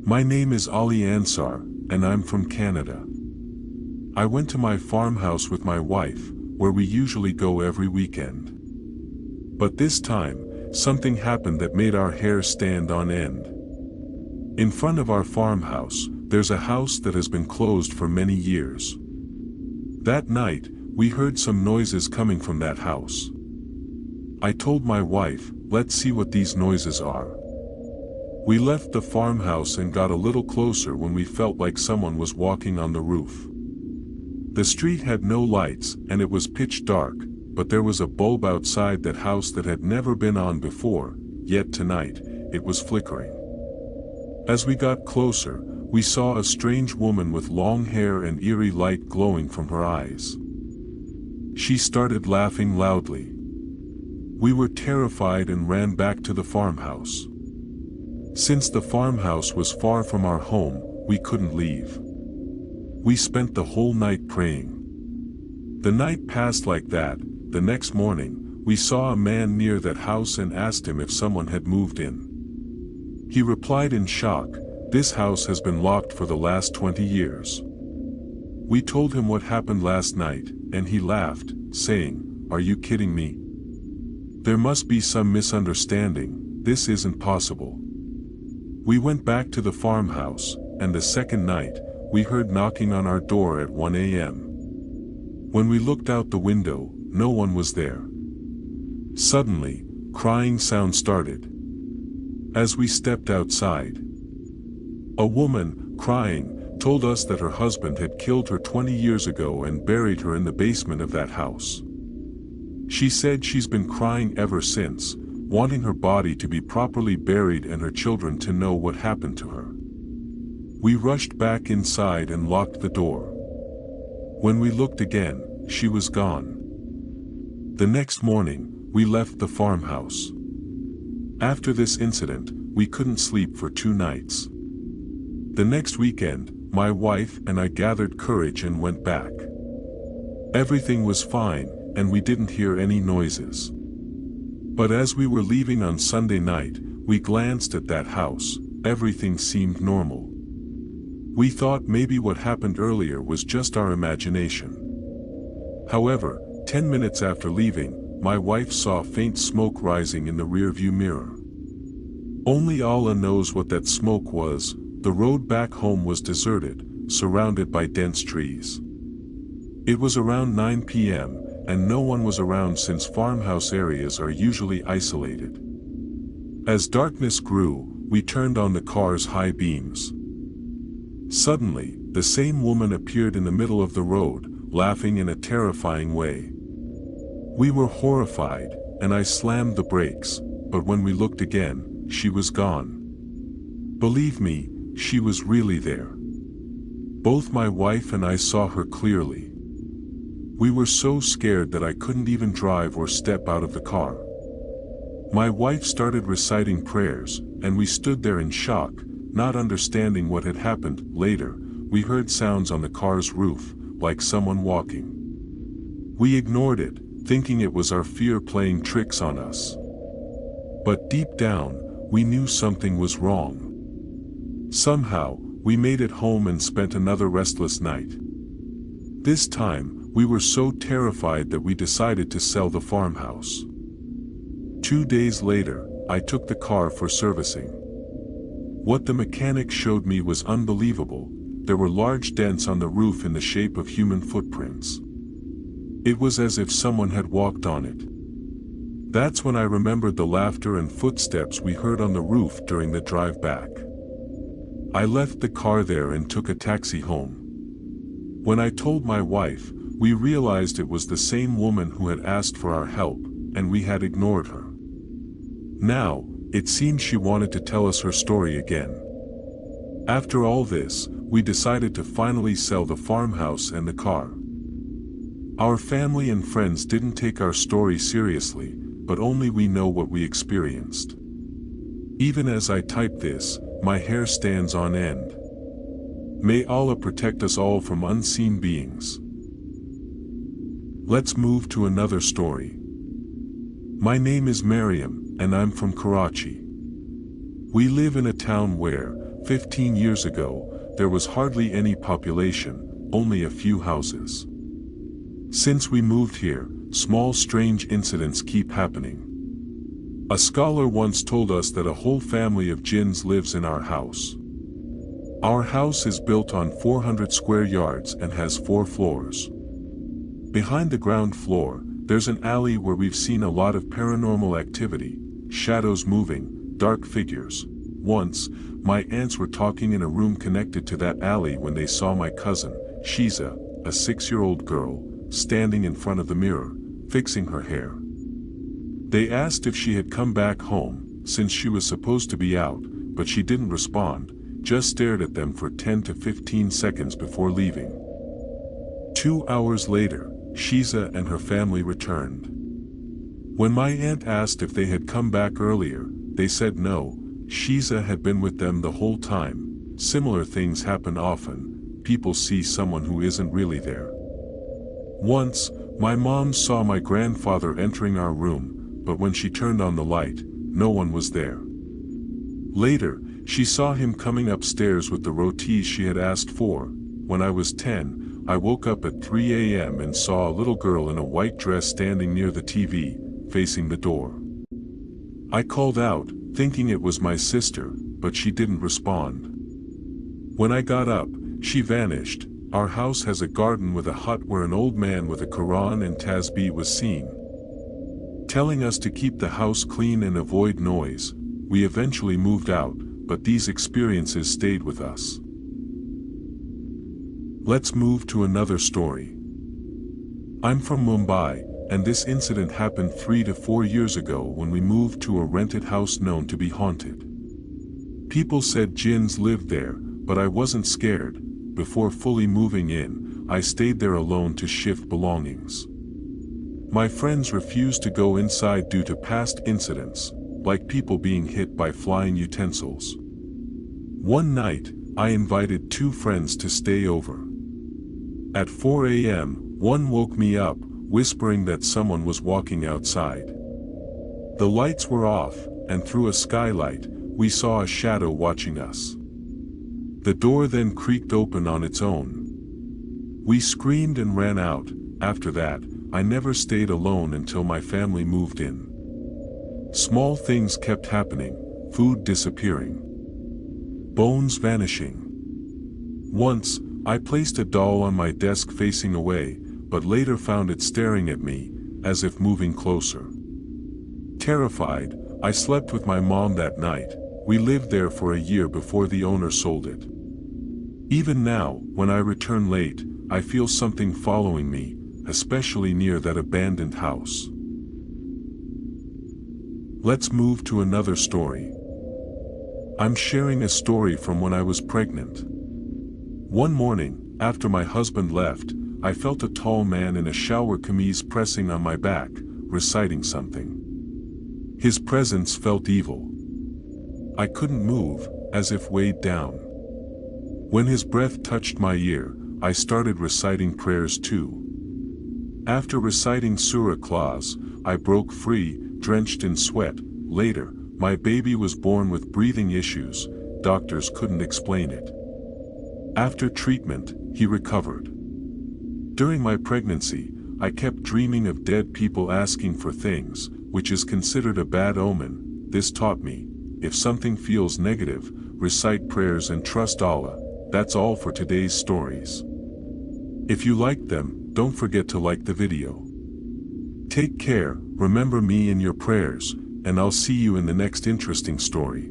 My name is Ali Ansar, and I'm from Canada. I went to my farmhouse with my wife, where we usually go every weekend. But this time, something happened that made our hair stand on end. In front of our farmhouse, there's a house that has been closed for many years. That night, we heard some noises coming from that house. I told my wife, let's see what these noises are. We left the farmhouse and got a little closer when we felt like someone was walking on the roof. The street had no lights and it was pitch dark, but there was a bulb outside that house that had never been on before, yet tonight, it was flickering. As we got closer, we saw a strange woman with long hair and eerie light glowing from her eyes. She started laughing loudly. We were terrified and ran back to the farmhouse. Since the farmhouse was far from our home, we couldn't leave. We spent the whole night praying. The night passed like that. The next morning, we saw a man near that house and asked him if someone had moved in. He replied in shock, "This house has been locked for the last 20 years." We told him what happened last night, and he laughed, saying, "Are you kidding me? There must be some misunderstanding, this isn't possible." We went back to the farmhouse, and the second night, we heard knocking on our door at 1 a.m. When we looked out the window, no one was there. Suddenly, crying sounds started. As we stepped outside, a woman, crying, told us that her husband had killed her 20 years ago and buried her in the basement of that house. She said she's been crying ever since, wanting her body to be properly buried and her children to know what happened to her. We rushed back inside and locked the door. When we looked again, she was gone. The next morning, we left the farmhouse. After this incident, we couldn't sleep for 2 nights. The next weekend, my wife and I gathered courage and went back. Everything was fine, and we didn't hear any noises. But as we were leaving on Sunday night, we glanced at that house. Everything seemed normal. We thought maybe what happened earlier was just our imagination. However, 10 minutes after leaving, my wife saw faint smoke rising in the rearview mirror. Only Allah knows what that smoke was. The road back home was deserted, surrounded by dense trees. It was around 9 p.m., and no one was around since farmhouse areas are usually isolated. As darkness grew, we turned on the car's high beams. Suddenly, the same woman appeared in the middle of the road, laughing in a terrifying way. We were horrified, and I slammed the brakes, but when we looked again, she was gone. Believe me, she was really there. Both my wife and I saw her clearly. We were so scared that I couldn't even drive or step out of the car. My wife started reciting prayers, and we stood there in shock, not understanding what had happened. Later, we heard sounds on the car's roof, like someone walking. We ignored it, thinking it was our fear playing tricks on us. But deep down, we knew something was wrong. Somehow, we made it home and spent another restless night. This time, we were so terrified that we decided to sell the farmhouse. 2 days later, I took the car for servicing. What the mechanic showed me was unbelievable. There were large dents on the roof in the shape of human footprints. It was as if someone had walked on it. That's when I remembered the laughter and footsteps we heard on the roof during the drive back. I left the car there and took a taxi home. When I told my wife, we realized it was the same woman who had asked for our help, and we had ignored her. Now, it seemed she wanted to tell us her story again. After all this, we decided to finally sell the farmhouse and the car. Our family and friends didn't take our story seriously, but only we know what we experienced. Even as I type this, my hair stands on end. May Allah protect us all from unseen beings. Let's move to another story. My name is Mariam, and I'm from Karachi. We live in a town where, 15 years ago, there was hardly any population, only a few houses. Since we moved here, small strange incidents keep happening. A scholar once told us that a whole family of jinns lives in our house. Our house is built on 400 square yards and has 4 floors. Behind the ground floor, there's an alley where we've seen a lot of paranormal activity, shadows moving, dark figures. Once, my aunts were talking in a room connected to that alley when they saw my cousin, Shiza, a 6-year-old girl, standing in front of the mirror, fixing her hair. They asked if she had come back home, since she was supposed to be out, but she didn't respond, just stared at them for 10 to 15 seconds before leaving. 2 hours later, Shiza and her family returned. When my aunt asked if they had come back earlier, they said no, Shiza had been with them the whole time. Similar things happen often, people see someone who isn't really there. Once, my mom saw my grandfather entering our room, but when she turned on the light, no one was there. Later, she saw him coming upstairs with the rotis she had asked for. When I was 10, I woke up at 3 a.m. and saw a little girl in a white dress standing near the TV, facing the door. I called out, thinking it was my sister, but she didn't respond. When I got up, she vanished. Our house has a garden with a hut where an old man with a Quran and Tasbih was seen, telling us to keep the house clean and avoid noise. We eventually moved out, but these experiences stayed with us. Let's move to another story. I'm from Mumbai, and this incident happened 3 to 4 years ago when we moved to a rented house known to be haunted. People said jinns lived there, but I wasn't scared. Before fully moving in, I stayed there alone to shift belongings. My friends refused to go inside due to past incidents, like people being hit by flying utensils. One night, I invited 2 friends to stay over. At 4 a.m., one woke me up, whispering that someone was walking outside. The lights were off, and through a skylight, we saw a shadow watching us. The door then creaked open on its own. We screamed and ran out. After that, I never stayed alone until my family moved in. Small things kept happening, food disappearing, bones vanishing. Once, I placed a doll on my desk facing away, but later found it staring at me, as if moving closer. Terrified, I slept with my mom that night. We lived there for a year before the owner sold it. Even now, when I return late, I feel something following me, especially near that abandoned house. Let's move to another story. I'm sharing a story from when I was pregnant. One morning, after my husband left, I felt a tall man in a shower camise pressing on my back, reciting something. His presence felt evil. I couldn't move, as if weighed down. When his breath touched my ear, I started reciting prayers too. After reciting Surah Clause, I broke free, drenched in sweat. Later, my baby was born with breathing issues. Doctors couldn't explain it. After treatment, he recovered. During my pregnancy, I kept dreaming of dead people asking for things, which is considered a bad omen. This taught me, if something feels negative, recite prayers and trust Allah. That's all for today's stories. If you liked them, don't forget to like the video. Take care, remember me in your prayers, and I'll see you in the next interesting story.